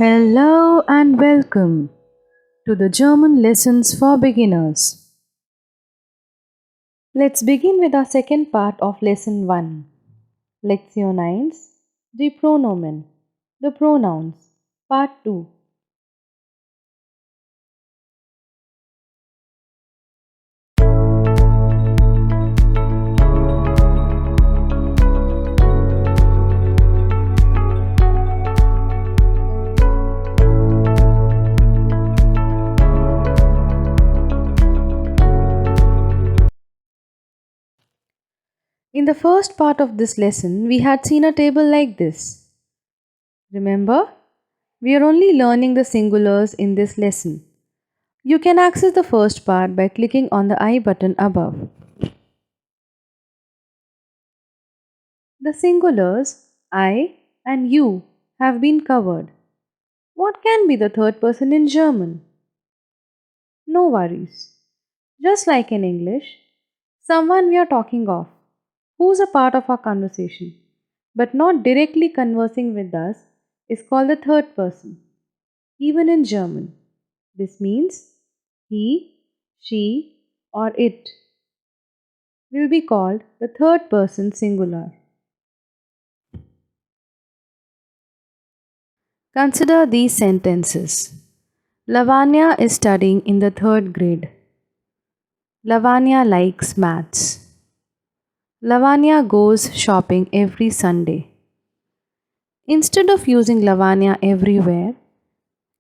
Hello and welcome to the German lessons for beginners. Let's begin with our second part of lesson 1. Lektion 1. Die Pronomen. The pronouns. Part 2. In the first part of this lesson, we had seen a table like this. Remember, we are only learning the singulars in this lesson. You can access the first part by clicking on the I button above. The singulars I and you have been covered. What can be the third person in German? No worries. Just like in English, someone we are talking of, who's a part of our conversation, but not directly conversing with us, is called the third person. Even in German, this means he, she, or it will be called the third person singular. Consider these sentences. Lavanya is studying in the third grade. Lavanya likes maths. Lavanya goes shopping every Sunday. Instead of using Lavanya everywhere,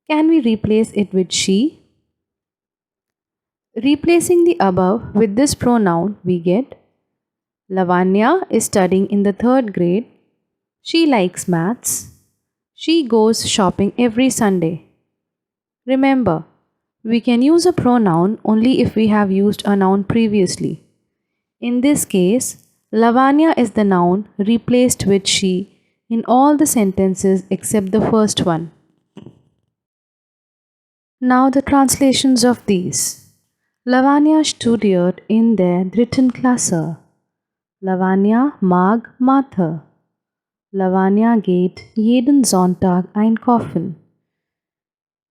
can we replace it with she? Replacing the above with this pronoun, we get Lavanya is studying in the third grade. She likes maths. She goes shopping every Sunday. Remember, we can use a pronoun only if we have used a noun previously. In this case, Lavanya is the noun replaced with she in all the sentences except the first one. Now the translations of these. Lavanya studiert in der dritten Klasse. Lavanya mag Mathe. Lavanya geht jeden Sonntag einkaufen.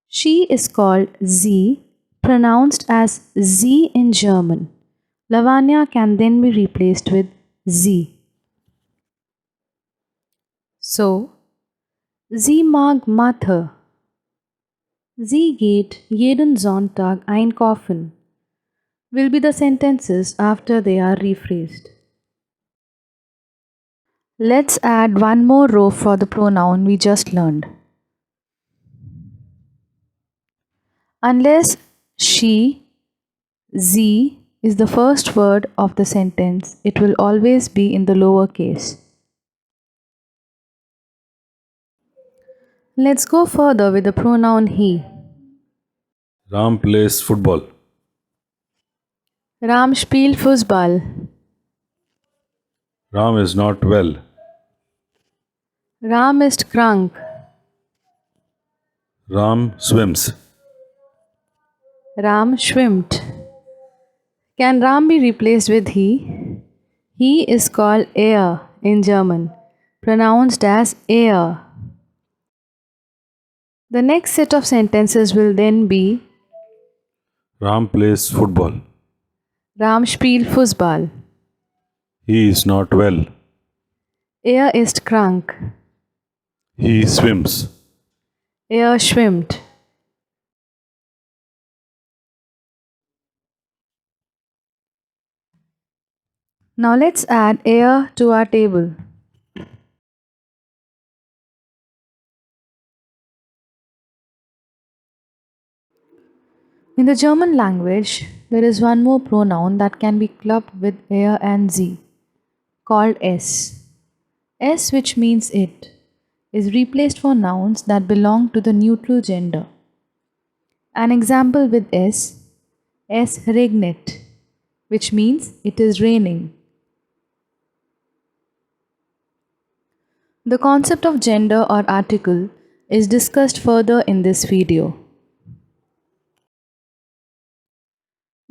She is called sie, pronounced as sie in German. Lavanya can then be replaced with sie. So, sie mag Mathe. Sie geht jeden Sonntag einkaufen will be the sentences after they are rephrased. Let's add one more row for the pronoun we just learned. Unless she, sie is the first word of the sentence, it will always be in the lower case. Let's go further with the pronoun he. Ram plays football. Ram spielt Fußball. Ram is not well. Ram ist krank. Ram swims. Ram schwimmt. Can Ram be replaced with he? He is called er in German, pronounced as er. The next set of sentences will then be Ram plays football. Ram spielt Fußball. He is not well. Er ist krank. He swims. Er schwimmt. Now let's add er to our table. In the German language, there is one more pronoun that can be clubbed with er and sie, called es. Es, which means it, is replaced for nouns that belong to the neutral gender. An example with es regnet, which means it is raining. The concept of gender or article is discussed further in this video.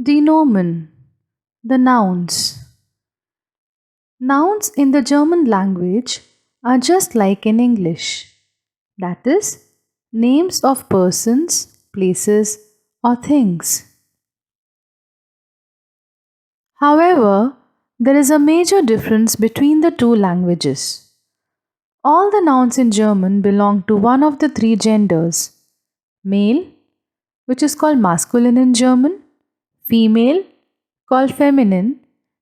Die Nomen, the nouns. Nouns in the German language are just like in English. That is, names of persons, places, or things. However, there is a major difference between the two languages. All the nouns in German belong to one of the three genders: male, which is called masculine in German, female, called feminine,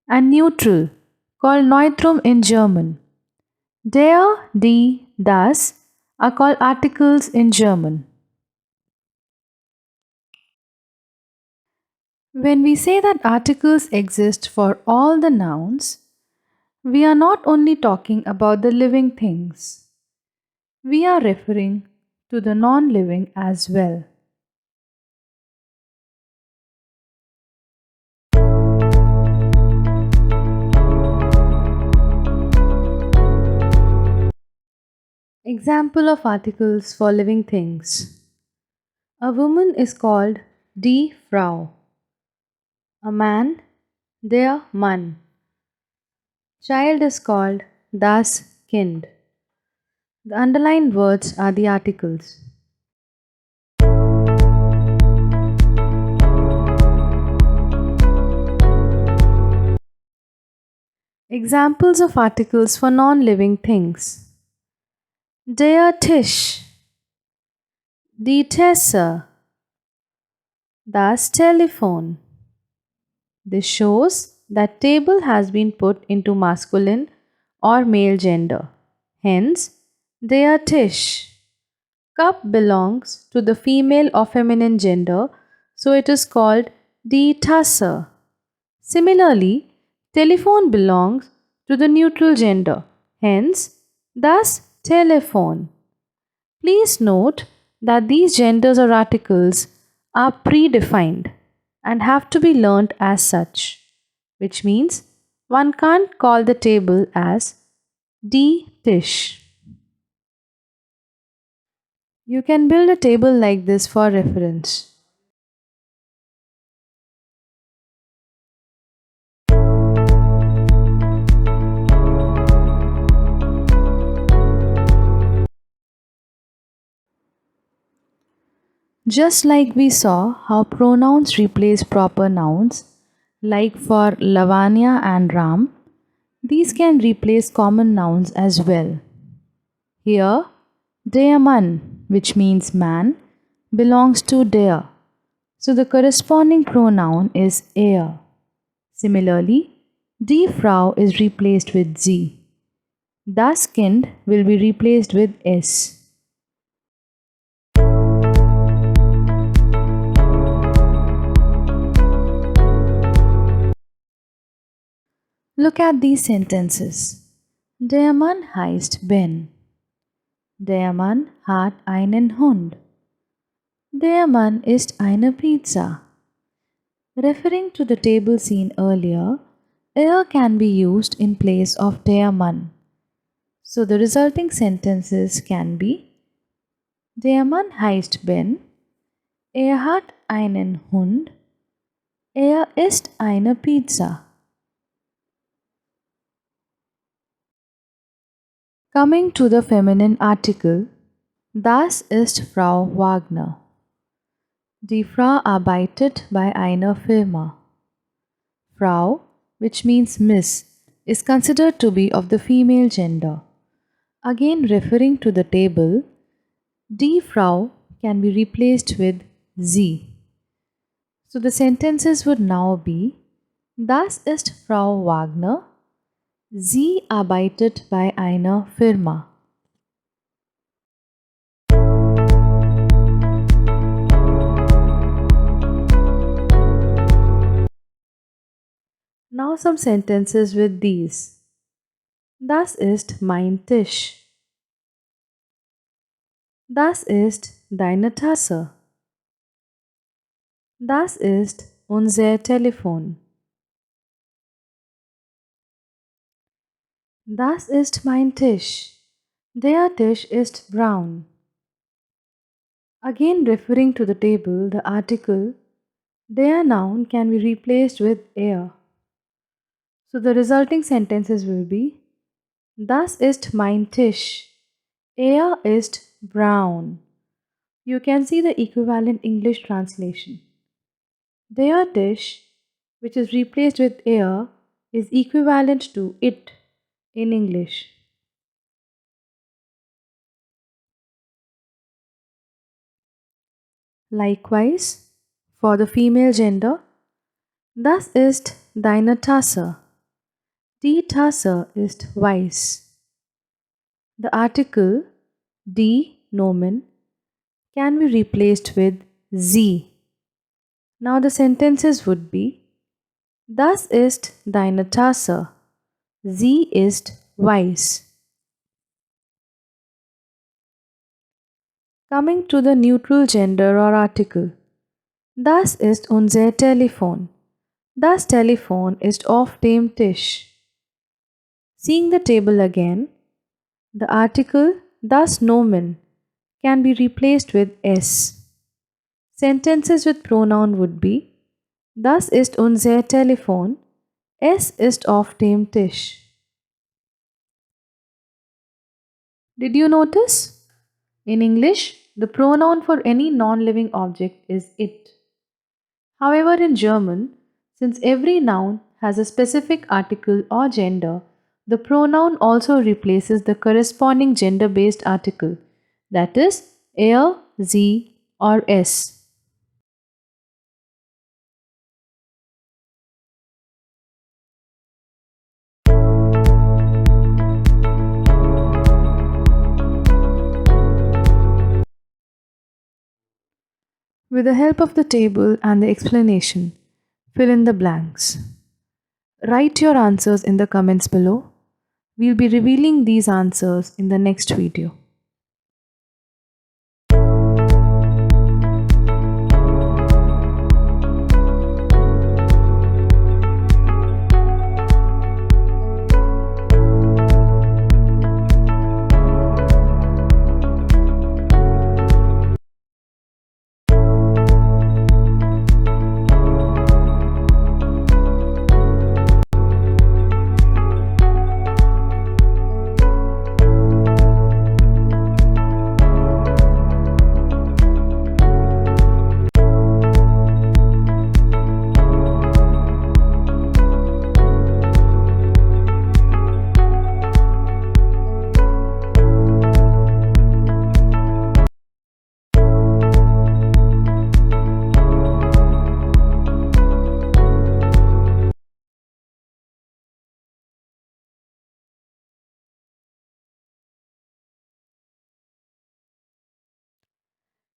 and neutral, called Neutrum in German. Der, die, das are called articles in German. When we say that articles exist for all the nouns, we are not only talking about the living things, we are referring to the non living as well. Example of articles for living things. A woman is called die Frau. A man, der Mann. Child is called das Kind. The underlined words are the articles. Examples of articles for non living things. Der Tisch, die Tasse, das Telefon. This shows that table has been put into masculine or male gender. Hence, der Tisch. Cup belongs to the female or feminine gender, so it is called die Tasse. Similarly, telephone belongs to the neutral gender, hence, das Telefon. Please note that these genders or articles are predefined and have to be learnt as such, which means one can't call the table as die Tisch. You can build a table like this for reference. Just like we saw how pronouns replace proper nouns, like for Lavanya and Ram, these can replace common nouns as well. Here, der Mann, which means man, belongs to der, so the corresponding pronoun is er. Similarly, die Frau is replaced with sie. Das Kind will be replaced with s. Look at these sentences. Der Mann heißt Ben. Der Mann hat einen Hund. Der Mann isst eine Pizza. Referring to the table seen earlier, er can be used in place of der Mann. So the resulting sentences can be: Der Mann heißt Ben. Er hat einen Hund. Er isst eine Pizza. Coming to the feminine article, das ist Frau Wagner. Die Frau arbeitet bei einer Firma. Frau, which means Miss, is considered to be of the female gender. Again referring to the table, die Frau can be replaced with sie. So the sentences would now be: Das ist Frau Wagner. Sie arbeitet bei einer Firma. Now some sentences with these. Das ist mein Tisch. Das ist deine Tasse. Das ist unser Telefon. Das ist mein Tisch. Der Tisch ist braun. Again referring to the table, the article der noun can be replaced with er. So the resulting sentences will be: Das ist mein Tisch. Er ist braun. You can see the equivalent English translation. Their dish, which is replaced with air, is equivalent to it in English. Likewise, for the female gender, das ist deine Tasse. Die Tasse ist weiß. The article die Nomen can be replaced with sie. Now the sentences would be: Das ist deine Tasse. Sie ist weiß. Coming to the neutral gender or article. Das ist unser Telefon. Das Telefon ist auf dem Tisch. Seeing the table again, the article das Nomen can be replaced with s. Sentences with pronoun would be: Das ist unser Telefon. Es ist auf dem Tisch. Did you notice? In English, the pronoun for any non-living object is it. However, in German, since every noun has a specific article or gender, the pronoun also replaces the corresponding gender based article, that is, er, sie, or es. With the help of the table and the explanation, fill in the blanks. Write your answers in the comments below. We'll be revealing these answers in the next video.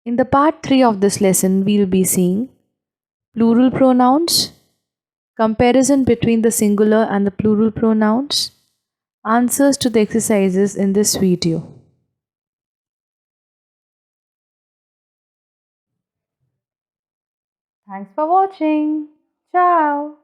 In the part 3 of this lesson, we'll be seeing plural pronouns, comparison between the singular and the plural pronouns, answers to the exercises in this video. Thanks for watching. Ciao.